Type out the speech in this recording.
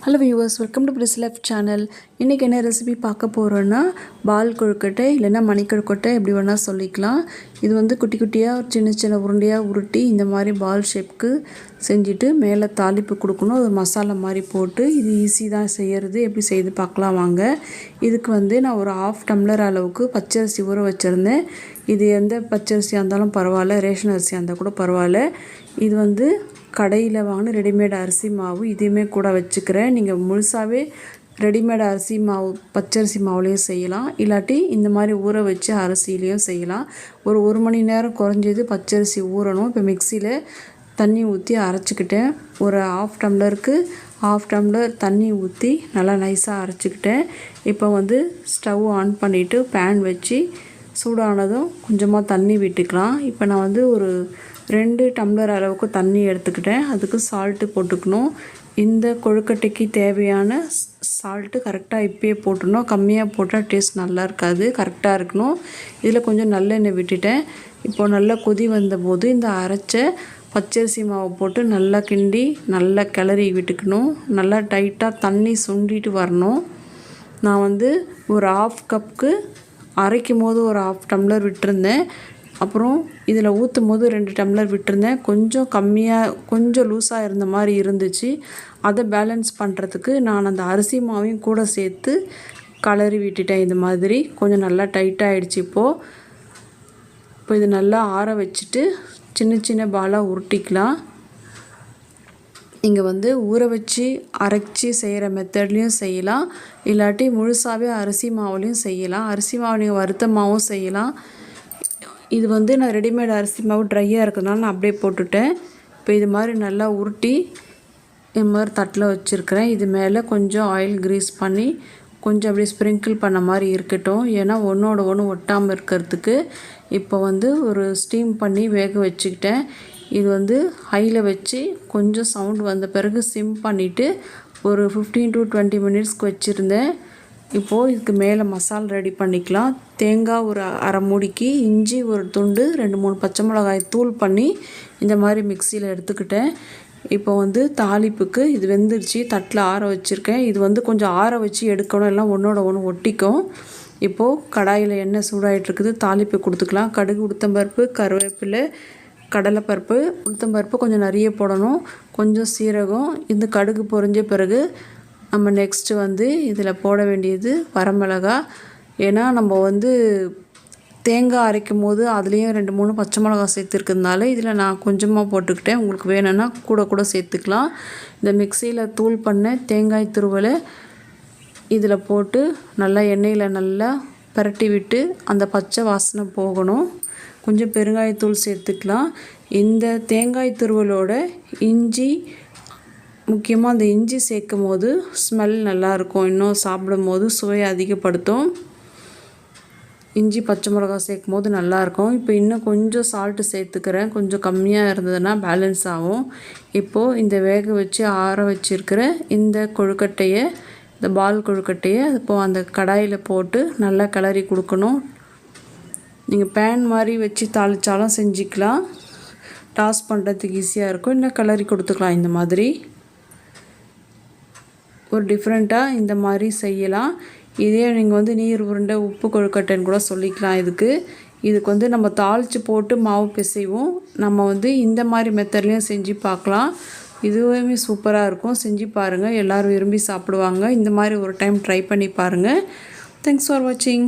Hello viewers, welcome to பிரிஸ் life channel. இன்றைக்கி என்ன ரெசிபி பார்க்க போகிறோன்னா பால் கொழுக்கட்டை இல்லைன்னா மணிக்கொழுக்கட்டை எப்படி வேணால் சொல்லிக்கலாம். இது வந்து குட்டி குட்டியாக சின்ன சின்ன உருண்டையாக உருட்டி இந்த மாதிரி பால் ஷேப்க்கு செஞ்சுட்டு மேலே தாளிப்பு கொடுக்கணும். ஒரு மசாலா மாதிரி போட்டு இது ஈஸி தான் செய்கிறது. எப்படி செய்து பார்க்கலாம் வாங்க. இதுக்கு வந்து நான் ஒரு 1/2 டம்ளர் அளவுக்கு பச்சரிசி ஊற வச்சுருந்தேன். இது எந்த பச்சரிசியாக இருந்தாலும் பரவாயில்ல, ரேஷன் அரிசியாக இருந்தால் கூட பரவாயில்ல. இது வந்து கடையில் வாங்கின ரெடிமேட் அரிசி மாவு இதையுமே கூட வச்சுக்கிறேன். நீங்கள் முழுசாகவே ரெடிமேட் அரிசி மாவு பச்சரிசி மாவுலேயும் செய்யலாம், இல்லாட்டி இந்த மாதிரி ஊற வச்சு அரிசிலையும் செய்யலாம். ஒரு மணி நேரம் குறைஞ்சது பச்சரிசி ஊறணும். இப்போ மிக்சியில் தண்ணி ஊற்றி அரைச்சிக்கிட்டேன். ஒரு 1/2 டம்ளருக்கு 1/2 டம்ளர் தண்ணி ஊற்றி நல்லா நைஸாக அரைச்சிக்கிட்டேன். இப்போ வந்து ஸ்டவ் ஆன் பண்ணிவிட்டு பேன் வச்சு சூடானதும் கொஞ்சமாக தண்ணி விட்டுக்கலாம். இப்போ நான் வந்து ஒரு 2 டம்ளர் அளவுக்கு தண்ணி எடுத்துக்கிட்டேன். அதுக்கு சால்ட்டு போட்டுக்கணும். இந்த கொழுக்கட்டைக்கு தேவையான சால்ட்டு கரெக்டாக இப்போயே போட்டுடணும். கம்மியாக போட்டால் டேஸ்ட் நல்லா இருக்காது, கரெக்டாக இருக்கணும். இதில் கொஞ்சம் நல்லெண்ணெய் விட்டுட்டேன். இப்போது நல்லா கொதி வந்தபோது இந்த அரைச்ச பச்சரிசி மாவை போட்டு நல்லா கிண்டி நல்லா கிளறி விட்டுக்கணும். நல்லா டைட்டாக தண்ணி சுண்டிட்டு வரணும். நான் வந்து ஒரு 1/2 கப்புக்கு அரைக்கும் போது ஒரு 1/2 டம்ளர் விட்டுருந்தேன். அப்புறம் இதில் ஊற்றும் போது 2 டம்ளர் விட்டுருந்தேன். கொஞ்சம் கம்மியாக கொஞ்சம் லூஸாக இருந்த மாதிரி இருந்துச்சு. அதை பேலன்ஸ் பண்ணுறதுக்கு நான் அந்த அரிசி மாவையும் கூட சேர்த்து கலரி விட்டுட்டேன். இந்த மாதிரி கொஞ்சம் நல்லா டைட்டாகிடுச்சு. இப்போ இது நல்லா ஆற வச்சுட்டு சின்ன சின்ன பாலாக உருட்டிக்கலாம். இங்கே வந்து ஊற வச்சு அரைச்சி செய்கிற மெத்தட்லேயும் செய்யலாம், இல்லாட்டி முழுசாகவே அரிசி மாவுலேயும் செய்யலாம். அரிசி மாவு நீங்கள் வறுத்த மாவும் செய்யலாம். இது வந்து நான் ரெடிமேட் அரிசி மாவு ட்ரையாக இருக்கிறதுனால நான் அப்படியே போட்டுட்டேன். இப்போ இது மாதிரி நல்லா உருட்டி இது மாதிரி தட்டில் வச்சுருக்கிறேன். இது மேலே கொஞ்சம் ஆயில் க்ரீஸ் பண்ணி கொஞ்சம் அப்படியே ஸ்ப்ரிங்கிள் பண்ண மாதிரி இருக்கட்டும், ஏன்னா ஒன்றோட ஒன்று ஒட்டாமல் இருக்கிறதுக்கு. இப்போ வந்து ஒரு ஸ்டீம் பண்ணி வேக வச்சுக்கிட்டேன். இது வந்து ஹையில் வச்சு கொஞ்சம் சவுண்ட் வந்த பிறகு சிம் பண்ணிவிட்டு ஒரு 15 to 20 மினிட்ஸ்க்கு வச்சுருந்தேன். இப்போது இதுக்கு மேலே மசாலா ரெடி பண்ணிக்கலாம். தேங்காய் ஒரு அரை மூடிக்கு, இஞ்சி ஒரு துண்டு, 2-3 பச்சை மிளகாய் தூள் பண்ணி இந்த மாதிரி மிக்சியில் எடுத்துக்கிட்டேன். இப்போ வந்து தாளிப்புக்கு இது வெந்துருச்சு, தட்டில் ஆற வச்சுருக்கேன். இது வந்து கொஞ்சம் ஆற வச்சு எடுக்கணும், எல்லாம் ஒன்றோட ஒன்று ஒட்டிக்கும். இப்போது கடாயில் எண்ணெய் சூடாகிட்டுருக்குது, தாளிப்பு கொடுத்துக்கலாம். கடுகு, உளுத்தம்பருப்பு, கருவேப்பிலை, கடலைப்பருப்பு. உளுத்தம்பருப்பு கொஞ்சம் நிறைய போடணும், கொஞ்சம் சீரகம். இந்த கடுகு பொரிஞ்ச பிறகு நம்ம நெக்ஸ்ட்டு வந்து இதில் போட வேண்டியது வரமிளகா. ஏன்னா நம்ம வந்து தேங்காய் அரைக்கும் போது அதுலேயும் 2-3 பச்சை மிளகா சேர்த்துருக்கிறதுனால இதில் நான் கொஞ்சமாக போட்டுக்கிட்டேன். உங்களுக்கு வேணும்னா கூட சேர்த்துக்கலாம். இந்த மிக்சியில் தூள் பண்ண தேங்காய் துருவலை இதில் போட்டு நல்லா எண்ணெயில் நல்லா பரட்டி விட்டு அந்த பச்சை வாசனை போகணும். கொஞ்சம் பெருங்காயத்தூள் சேர்த்துக்கலாம். இந்த தேங்காய் துருவலோட இஞ்சி, முக்கியமாக அந்த இஞ்சி சேர்க்கும் போது ஸ்மெல் நல்லாயிருக்கும், இன்னும் சாப்பிடும் போது சுவையை அதிகப்படுத்தும். இஞ்சி பச்சை மிளகா சேர்க்கும் போது நல்லாயிருக்கும். இப்போ இன்னும் கொஞ்சம் சால்ட்டு சேர்த்துக்கிறேன், கொஞ்சம் கம்மியாக இருந்ததுன்னா பேலன்ஸ் ஆகும். இப்போது இந்த வேக வச்சு ஆற வச்சுருக்கிற இந்த கொழுக்கட்டையை, இந்த பால் கொழுக்கட்டையை இப்போது அந்த கடாயில் போட்டு நல்லா கிளறி கொடுக்கணும். நீங்கள் பேன் மாதிரி வச்சு தாளித்தாலும் செஞ்சுக்கலாம், டாஸ் பண்ணுறதுக்கு ஈஸியாக இருக்கும். இன்னும் கிளறி கொடுத்துக்கலாம். இந்த மாதிரி ஒரு டிஃப்ரெண்ட்டாக இந்த மாதிரி செய்யலாம். இதே நீங்கள் வந்து நீர் உருண்டை, உப்பு கொழுக்கட்டைன்னு கூட சொல்லிக்கலாம். இதுக்கு வந்து நம்ம தாளித்து போட்டு மாவு பிசைவோம். நம்ம வந்து இந்த மாதிரி மெத்தட்லேயும் செஞ்சு பார்க்கலாம். இதுவுமே சூப்பராக இருக்கும். செஞ்சு பாருங்கள், எல்லோரும் விரும்பி சாப்பிடுவாங்க. இந்த மாதிரி ஒரு டைம் ட்ரை பண்ணி பாருங்கள். தேங்க்ஸ் ஃபார் வாட்சிங்.